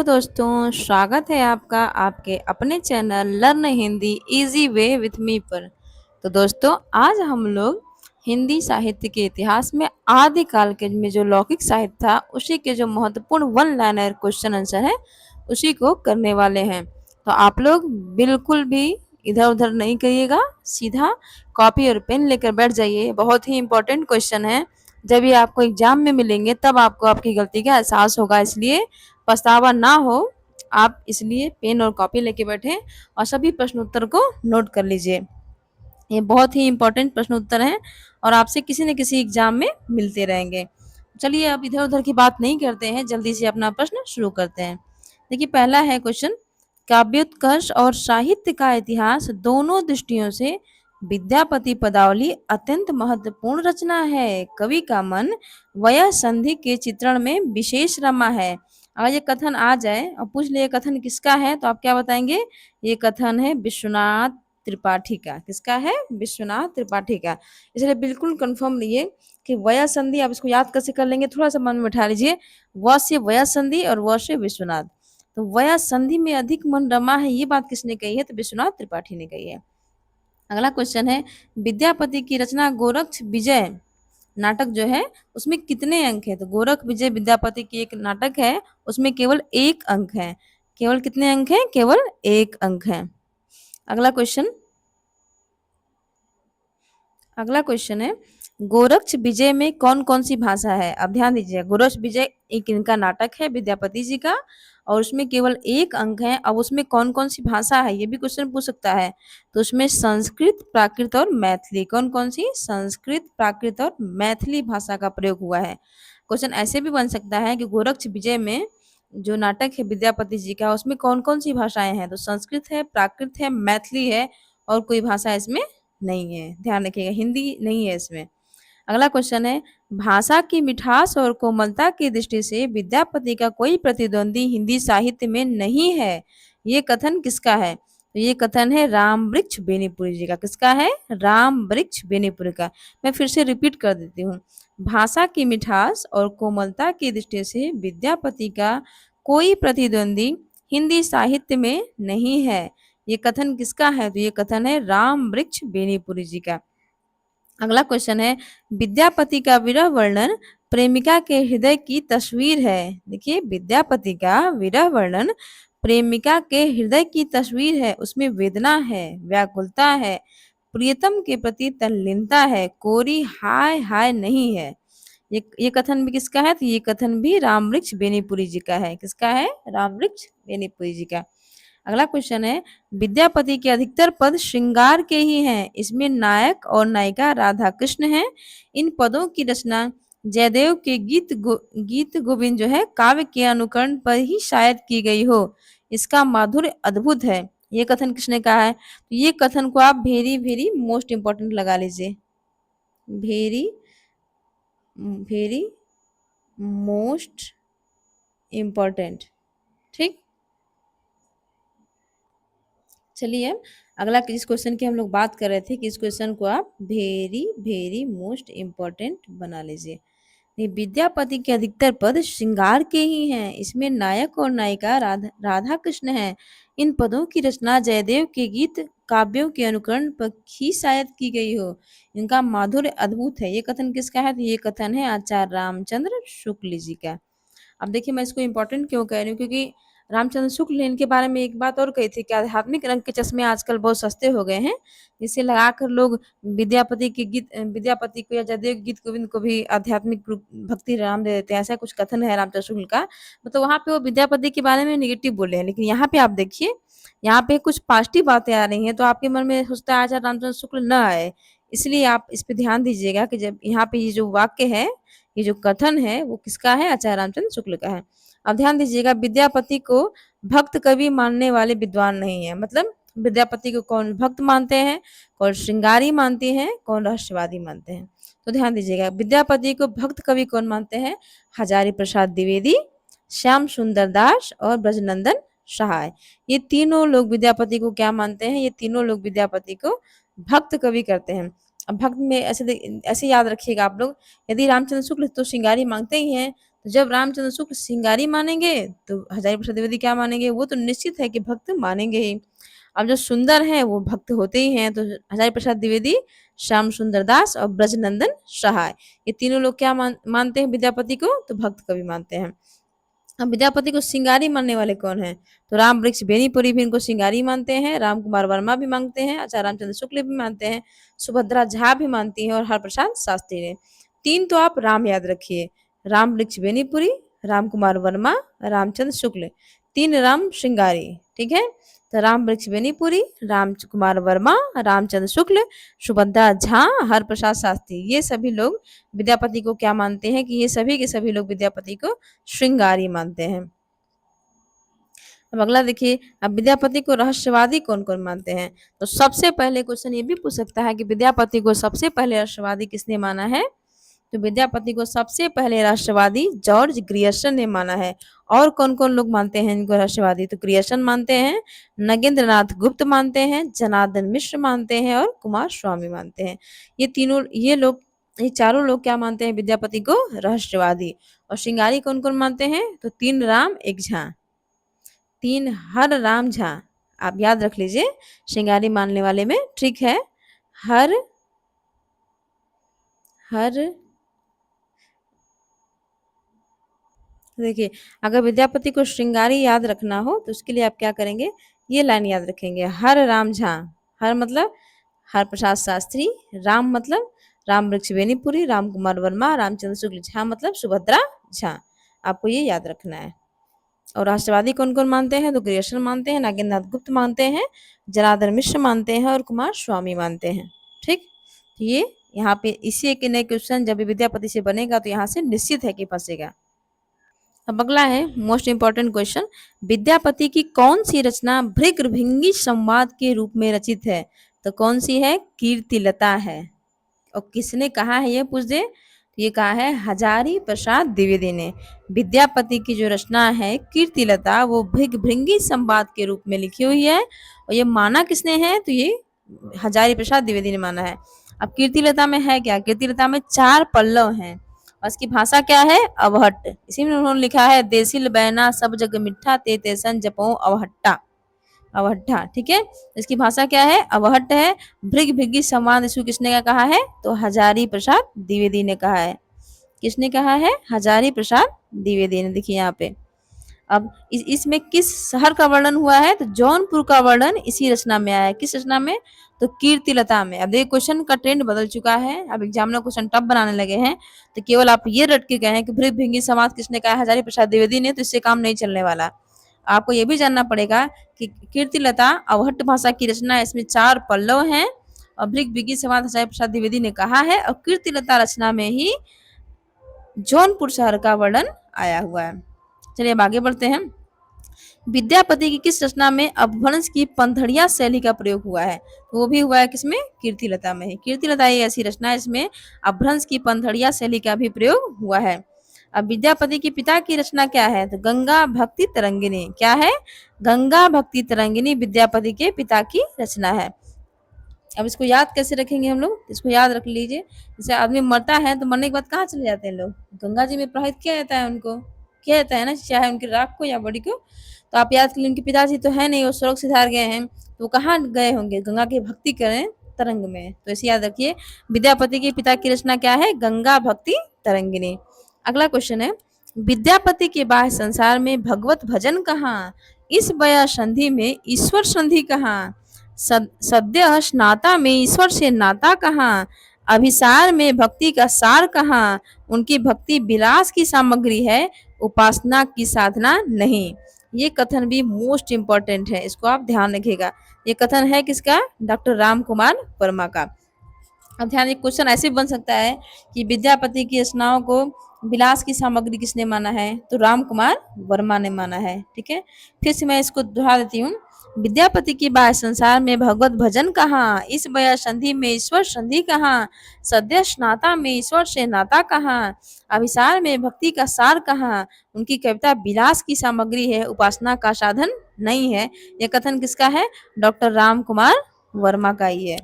Hello दोस्तों, स्वागत है आपका आपके अपने channel learn Hindi easy way with me पर। तो दोस्तों, आज हम लोग हिंदी साहित्य के इतिहास में आदिकाल के में जो लौकिक साहित्य था उसी के जो महत्वपूर्ण वन लाइनर क्वेश्चन आंसर है उसी को करने वाले हैं। तो आप लोग बिल्कुल भी इधर उधर नहीं करिएगा, सीधा कॉपी और पेन लेकर बैठ जाइए। बहुत ही इंपॉर्टेंट क्वेश्चन है। जब ये आपको एग्जाम में मिलेंगे तब आपको आपकी गलती का एहसास होगा, इसलिए पछतावा ना हो आप इसलिए पेन और कॉपी लेके बैठे और सभी प्रश्न उत्तर को नोट कर लीजिए। ये बहुत ही इंपॉर्टेंट प्रश्न उत्तर हैं और आपसे किसी न किसी एग्जाम में मिलते रहेंगे। चलिए अब इधर उधर की बात नहीं करते हैं, जल्दी से अपना प्रश्न शुरू करते हैं। देखिए पहला है क्वेश्चन, काव्योत्कर्ष और साहित्य का इतिहास दोनों दृष्टियों से विद्यापति पदावली अत्यंत महत्वपूर्ण रचना है। कवि का मन वयः संधि के चित्रण में विशेष रमा है। अगर ये कथन आ जाए और पूछ ले कथन किसका है तो आप क्या बताएंगे? ये कथन है विश्वनाथ त्रिपाठी का। किसका है? विश्वनाथ त्रिपाठी का। इसलिए बिल्कुल कंफर्म रहिए कि वया संधि आप इसको याद कैसे कर लेंगे, थोड़ा सा मन में बैठा लीजिए। व से वया संधि और व से विश्वनाथ। तो वया संधि में अधिक मन रमा है, ये बात किसने कही है? तो विश्वनाथ त्रिपाठी ने कही है। अगला क्वेश्चन है, विद्यापति की रचना गोरक्ष विजय नाटक जो है उसमें कितने अंक है? तो गोरख विजय विद्यापति की एक नाटक है, उसमें केवल एक अंक है। केवल कितने अंक हैं? केवल एक अंक है। अगला क्वेश्चन है, गोरक्ष विजय में कौन कौन सी भाषा है? अब ध्यान दीजिए, गोरक्ष विजय एक इनका नाटक है विद्यापति जी का और उसमें केवल एक अंक है। अब उसमें कौन कौन सी भाषा है ये भी क्वेश्चन पूछ सकता है। तो उसमें संस्कृत, प्राकृत और मैथिली, कौन कौन सी? संस्कृत, प्राकृत और मैथिली भाषा का प्रयोग हुआ है। क्वेश्चन ऐसे भी बन सकता है कि गोरक्ष विजय में जो नाटक है विद्यापति जी का उसमें कौन कौन सी भाषाएं हैं? तो संस्कृत है, प्राकृत है, मैथिली है और कोई भाषा इसमें नहीं है। ध्यान रखिएगा, हिंदी नहीं है इसमें। अगला क्वेश्चन है, भाषा की मिठास और कोमलता की दृष्टि से विद्यापति का कोई प्रतिद्वंदी हिंदी साहित्य में नहीं है। ये कथन किसका है? तो ये कथन है राम वृक्ष बेनीपुरी जी का। किसका है? राम वृक्ष बेनीपुरी का। मैं फिर से रिपीट कर देती हूँ। भाषा की मिठास और कोमलता की दृष्टि से विद्यापति का कोई प्रतिद्वंदी हिंदी साहित्य में नहीं है। ये कथन किसका है? तो ये कथन है राम वृक्ष बेनीपुरी जी का। अगला क्वेश्चन है, विद्यापति का विरह वर्णन प्रेमिका के हृदय की तस्वीर है। देखिए, विद्यापति का विरह वर्णन प्रेमिका के हृदय की तस्वीर है। उसमें वेदना है, व्याकुलता है, प्रियतम के प्रति तल्लीनता है, कोरी हाय हाय नहीं है। ये कथन भी किसका है? तो ये कथन भी रामवृक्ष बेनीपुरी जी का है। किसका है? रामवृक्ष बेनीपुरी जी का। अगला क्वेश्चन है, विद्यापति के अधिकतर पद श्रृंगार के ही हैं। इसमें नायक और नायिका राधा कृष्ण हैं। इन पदों की रचना जयदेव के गीत गोविंद जो है काव्य के अनुकरण पर ही शायद की गई हो। इसका माधुर्य अद्भुत है। ये कथन किसने कहा है? तो ये कथन को आप वेरी वेरी मोस्ट इंपॉर्टेंट लगा लीजिए। Very very most important. ठीक, चलिए अगला जिस क्वेश्चन की हम लोग बात कर रहे थे कि इस क्वेश्चन को आप वेरी वेरी मोस्ट इम्पॉर्टेंट बना लीजिए। ये विद्यापति के अधिकतर पद श्रृंगार के ही हैं। इसमें नायक और नायिका राधा कृष्ण हैं। इन पदों की रचना जयदेव के गीत काव्यों के अनुकरण पर ही शायद की गई हो। इनका माधुर्य अद्भुत है। ये कथन किसका है? तो ये कथन है आचार्य रामचंद्र शुक्ल जी का। अब देखिए मैं इसको इम्पोर्टेंट क्यों कह रही हूँ, क्योंकि रामचंद्र शुक्ल ने इनके बारे में एक बात और कही थी कि आध्यात्मिक रंग के चश्मे आजकल बहुत सस्ते हो गए हैं, जिसे लगाकर लोग विद्यापति को या जयदेव के गीत गोविंद को भी आध्यात्मिक रूप भक्ति राम दे देते हैं। ऐसा कुछ कथन है रामचंद्र शुक्ल का। मतलब वहाँ पे वो विद्यापति के बारे में निगेटिव बोले हैं, लेकिन यहाँ पे आप देखिए यहाँ पे कुछ पॉजिटिव बातें आ रही हैं, तो आपके मन में सोचता है आचार्य रामचंद्र शुक्ल न आए। इसलिए आप इस पे ध्यान दीजिएगा कि जब यहाँ पे ये जो वाक्य है, ये जो कथन है वो किसका है? आचार्य रामचंद्र शुक्ल का है। अब ध्यान दीजिएगा, विद्यापति को भक्त कवि मानने वाले विद्वान नहीं है। मतलब विद्यापति को कौन भक्त मानते हैं, कौन श्रृंगारी मानते हैं, कौन रहस्यवादी मानते हैं। तो ध्यान दीजिएगा, विद्यापति को भक्त कवि कौन मानते हैं? हजारी प्रसाद द्विवेदी, श्याम सुंदर दास और ब्रजनंदन सहाय। ये तीनों लोग विद्यापति को क्या मानते हैं? ये तीनों लोग विद्यापति को भक्त कवि करते हैं। अब भक्त में ऐसे याद रखिएगा आप लोग, यदि रामचंद्र शुक्ल तो श्रृंगारी मांगते ही हैं, तो जब रामचंद्र शुक्ल श्रृंगारी मानेंगे तो हजारी प्रसाद द्विवेदी क्या मानेंगे, वो तो निश्चित है कि भक्त मानेंगे ही। अब जो सुंदर है वो भक्त होते ही हैं, तो हजारी प्रसाद द्विवेदी, श्याम सुंदर दास और ब्रजनंदन सहाय, ये तीनों लोग क्या मानते हैं विद्यापति को, तो भक्त कवि मानते हैं। अब विद्यापति को श्रृंगारी मानने वाले कौन है, तो राम वृक्ष बेनीपुरी भी इनको श्रृंगारी मानते हैं, राम कुमार वर्मा भी मानते हैं, आचार्य रामचंद्र शुक्ल भी मानते हैं, सुभद्रा झा भी मानती है और हरप्रसाद शास्त्री ने। तीन तो आप राम याद रखिए, राम वृक्ष बेनीपुरी, राम कुमार वर्मा, रामचंद्र शुक्ल, तीन राम श्रृंगारी, ठीक है। तो राम वृक्ष बेनीपुरी, राम कुमार वर्मा, रामचंद्र शुक्ल, सुभद्रा झा, हरप्रसाद शास्त्री, ये सभी लोग विद्यापति को क्या मानते हैं कि ये सभी के सभी लोग विद्यापति को श्रृंगारी मानते हैं। अब अगला देखिए, अब विद्यापति को रहस्यवादी कौन कौन मानते हैं, तो सबसे पहले क्वेश्चन ये भी पूछ सकता है कि विद्यापति को सबसे पहले रहस्यवादी किसने माना है, तो विद्यापति को सबसे पहले रहस्यवादी जॉर्ज ग्रियर्सन ने माना है। और कौन कौन लोग मानते हैं इनको रहस्यवादी, तो ग्रियर्सन मानते हैं, नगेंद्र नाथ गुप्त मानते हैं, जनार्दन मिश्र मानते हैं और कुमार स्वामी मानते हैं। ये तीनों ये चारों लोग क्या मानते हैं विद्यापति को, रहस्यवादी। और श्रृंगारी कौन कौन मानते हैं, तो तीन राम एक झा, तीन हर राम झा, आप याद रख लीजिए श्रृंगारी मानने वाले में, ठीक है। हर हर देखिए, अगर विद्यापति को श्रृंगारी याद रखना हो तो उसके लिए आप क्या करेंगे, ये लाइन याद रखेंगे, हर राम झा, हर मतलब हर प्रसाद शास्त्री, राम मतलब राम वृक्ष बेनीपुरी, राम कुमार वर्मा, रामचंद्र शुक्ल, झा मतलब सुभद्रा झा, आपको ये याद रखना है। और राष्ट्रवादी कौन कौन मानते हैं, तो ग्रियर्सन मानते हैं, नागेंद्र नाथ गुप्त मानते हैं, जनार्दन मिश्र मानते हैं और कुमार स्वामी मानते हैं, ठीक। ये यहाँ पे इसी एक नए क्वेश्चन जब विद्यापति से बनेगा तो यहाँ से निश्चित है कि फंसेगा। अब अगला है मोस्ट इंपॉर्टेंट क्वेश्चन, विद्यापति की कौन सी रचना भृगभृंगी संवाद के रूप में रचित है, तो कौन सी है, कीर्तिलता है। और किसने कहा है ये पूछ दे, तो ये कहा है हजारी प्रसाद द्विवेदी ने। विद्यापति की जो रचना है कीर्तिलता वो भृगभृंगी संवाद के रूप में लिखी हुई है, और ये माना किसने है, तो ये हजारी प्रसाद द्विवेदी ने माना है। अब कीर्तिलता में है क्या, कीर्तिलता में 4 पल्लव हैं और इसकी भाषा क्या है, अवहट्ट। इसी में उन्होंने लिखा है, देसिल बैना सब जग मिठा ते तेसन जपो अवहट्टा, अवहट्ठा, ठीक है। इसकी भाषा क्या है, अवहट्ट है। भृग भृगी संवाद इसको किसने कहा है, तो हजारी प्रसाद द्विवेदी ने कहा है। किसने कहा है, हजारी प्रसाद द्विवेदी ने। देखिए यहाँ पे अब इसमें किस शहर का वर्णन हुआ है, तो जौनपुर का वर्णन इसी रचना में आया है। किस रचना में, तो कीर्तिलता में। अब देखिए क्वेश्चन का ट्रेंड बदल चुका है, अब एग्जामिनर क्वेश्चन टफ बनाने लगे हैं, तो केवल आप ये रट के गए हैं कि भृग भृंगी संवाद किसने कहा, हजारी प्रसाद द्विवेदी ने, तो इससे काम नहीं चलने वाला। आपको ये भी जानना पड़ेगा कि कीर्तिलता अवहट्ट भाषा की रचना है, इसमें 4 पल्लव हैं और भृग भृंगी संवाद हजारी प्रसाद द्विवेदी ने कहा है, और कीर्तिलता रचना में ही जौनपुर शहर का वर्णन आया हुआ है। चलिए अब आगे बढ़ते हैं। विद्यापति की किस रचना में अपभ्रंश की पंथड़िया शैली का प्रयोग हुआ है, तो वो भी हुआ है किसमें, कीर्तिलता में। कीर्तिलता ये ऐसी रचना है इसमें अपभ्रंश की पंथड़िया शैली का भी प्रयोग हुआ है। अब विद्यापति के पिता की रचना क्या है, तो गंगा भक्ति तरंगिनी। क्या है, गंगा भक्ति तरंगिनी विद्यापति के पिता की रचना है। अब इसको याद कैसे रखेंगे हम लोग, इसको याद रख लीजिए, जैसे आदमी मरता है तो मरने के बाद कहाँ चले जाते हैं लोग, गंगा जी में प्रवाहित किया जाता है उनको, किया जाता है ना, चाहे उनकी राख को या बॉडी को। तो आप याद कर लीजिए, उनके पिताजी तो है नहीं, वो स्वर्ग सिधार गए हैं, तो कहाँ गए होंगे, गंगा की भक्ति करें तरंग में। तो ऐसे याद रखिए, विद्यापति के पिता की रचना क्या है, गंगा भक्ति तरंगिनी। अगला क्वेश्चन है, विद्यापति के बाह्य संसार में भगवत भजन कहाँ, इस बया संधि में ईश्वर संधि कहाँ, सद्य स्नाता में ईश्वर से नाता कहाँ, अभिसार में भक्ति का सार कहाँ, उनकी भक्ति विलास की सामग्री है, उपासना की साधना नहीं। ये कथन भी मोस्ट इंपॉर्टेंट है, इसको आप ध्यान रखिएगा। ये कथन है किसका, डॉक्टर राम कुमार वर्मा का। अब ध्यान, एक क्वेश्चन ऐसे बन सकता है कि विद्यापति की रचनाओं को विलास की सामग्री किसने माना है, तो राम कुमार वर्मा ने माना है, ठीक है। फिर से मैं इसको दोहरा देती हूँ, विद्यापति की बाह्य संसार में भगवत भजन कहाँ, इस बया संधि में ईश्वर संधि कहाँ, सद्य स्नाता में ईश्वर से नाता कहाँ, अभिसार में भक्ति का सार कहाँ, उनकी कविता विलास की सामग्री है, उपासना का साधन नहीं है। यह कथन किसका है, डॉक्टर राम कुमार वर्मा का ही है,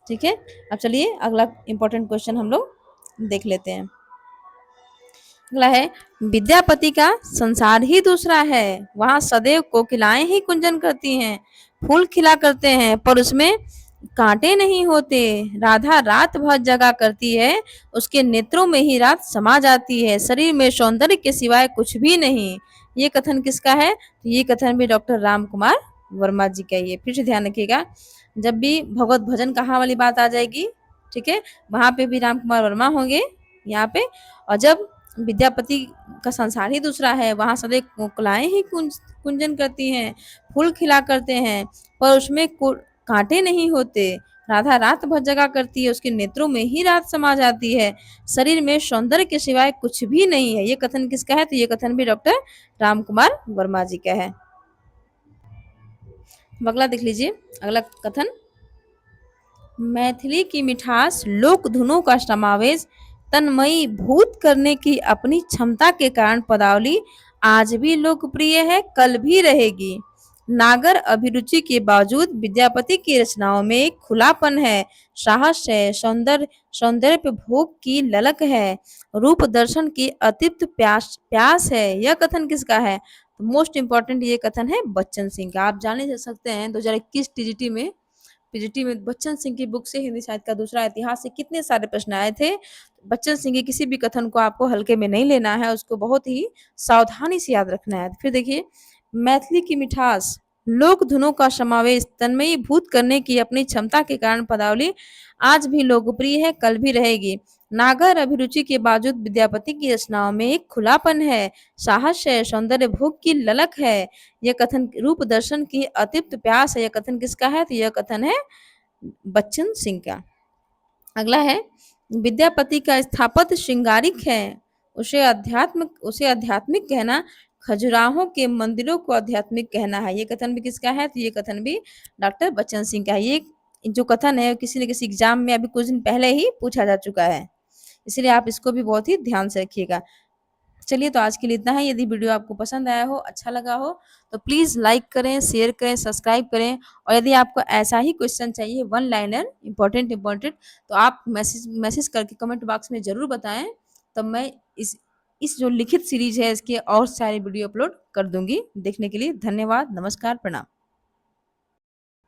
ठीक है। अब चलिए अगला इंपॉर्टेंट क्वेश्चन हम लोग देख लेते हैं। अगला है, विद्यापति का संसार ही दूसरा है, वहां सदैव कोकिलाएं ही कुंजन करती हैं, फूल खिला करते हैं पर उसमें कांटे नहीं होते। राधा रात भर जगा करती है, उसके नेत्रों में ही रात समा जाती है, शरीर में सौंदर्य के सिवाय कुछ भी नहीं। ये कथन किसका है? तो ये कथन भी डॉक्टर राम कुमार वर्मा जी का ही है। फिर से ध्यान रखिएगा, जब भी भगवत भजन कहाँ वाली बात आ जाएगी, ठीक है, वहां पे भी राम कुमार वर्मा होंगे यहाँ पे। और जब विद्यापति का संसार ही दूसरा है, वहां सदैव कोकिलाएं ही कुंजन करती हैं, फूल खिला करते हैं पर उसमें कांटे नहीं होते। राधा रात भर जगा करती है, उसके नेत्रों में ही रात समा जाती है, शरीर में सौंदर्य के सिवाय कुछ भी नहीं है। ये कथन किसका है? तो ये कथन भी डॉक्टर राम कुमार वर्मा जी का है। अगला देख लीजिए, अगला कथन, मैथिली की मिठास लोक धुनों का समावेश तन्मयी भूत करने की अपनी क्षमता के कारण पदावली आज भी लोकप्रिय है, कल भी रहेगी। नागर अभिरुचि के बावजूद विद्यापति की रचनाओं में एक खुलापन है, साहस है, सौंदर्य पे भोग की ललक है, रूप दर्शन की अतिप्त प्यास प्यास है। यह कथन किसका है? तो मोस्ट इंपॉर्टेंट ये कथन है बच्चन सिंह का। आप जाने जा सकते हैं 2021 टीजीटी में, पीजीटी में बच्चन सिंह की बुक से हिंदी साहित्य का दूसरा इतिहास से कितने सारे प्रश्न आए थे। बच्चन सिंह के किसी भी कथन को आपको हल्के में नहीं लेना है, उसको बहुत ही सावधानी से याद रखना है। फिर देखिए, मैथिली की मिठास लोक धुनों का समावेश तन्मयी भूत करने की अपनी क्षमता के कारण पदावली आज भी लोकप्रिय है, कल भी रहेगी। नागर अभिरुचि के बावजूद विद्यापति की रचनाओं में एक खुलापन है, साहस है, सौंदर्य भोग की ललक है। यह कथन रूप दर्शन की अतिप्त प्यास है। यह कथन किसका है? तो यह कथन है बच्चन सिंह का। अगला है, विद्यापति का स्थापत्य श्रृंगारिक है, उसे आध्यात्मिक कहना खजुराहों के मंदिरों को आध्यात्मिक कहना है। ये कथन भी किसका है? तो ये कथन भी डॉक्टर बच्चन सिंह का है। ये जो कथन है किसी न किसी एग्जाम में अभी कुछ दिन पहले ही पूछा जा चुका है, इसलिए आप इसको भी बहुत ही ध्यान से रखिएगा। चलिए, तो आज के लिए इतना है। यदि वीडियो आपको पसंद आया हो, अच्छा लगा हो, तो प्लीज़ लाइक करें, शेयर करें, सब्सक्राइब करें। और यदि आपको ऐसा ही क्वेश्चन चाहिए, वन लाइनर इम्पोर्टेंट, तो आप मैसेज करके कमेंट बॉक्स में ज़रूर बताएं। तब मैं इस जो लिखित सीरीज है इसके और सारे वीडियो अपलोड कर दूंगी। देखने के लिए धन्यवाद, नमस्कार, प्रणाम।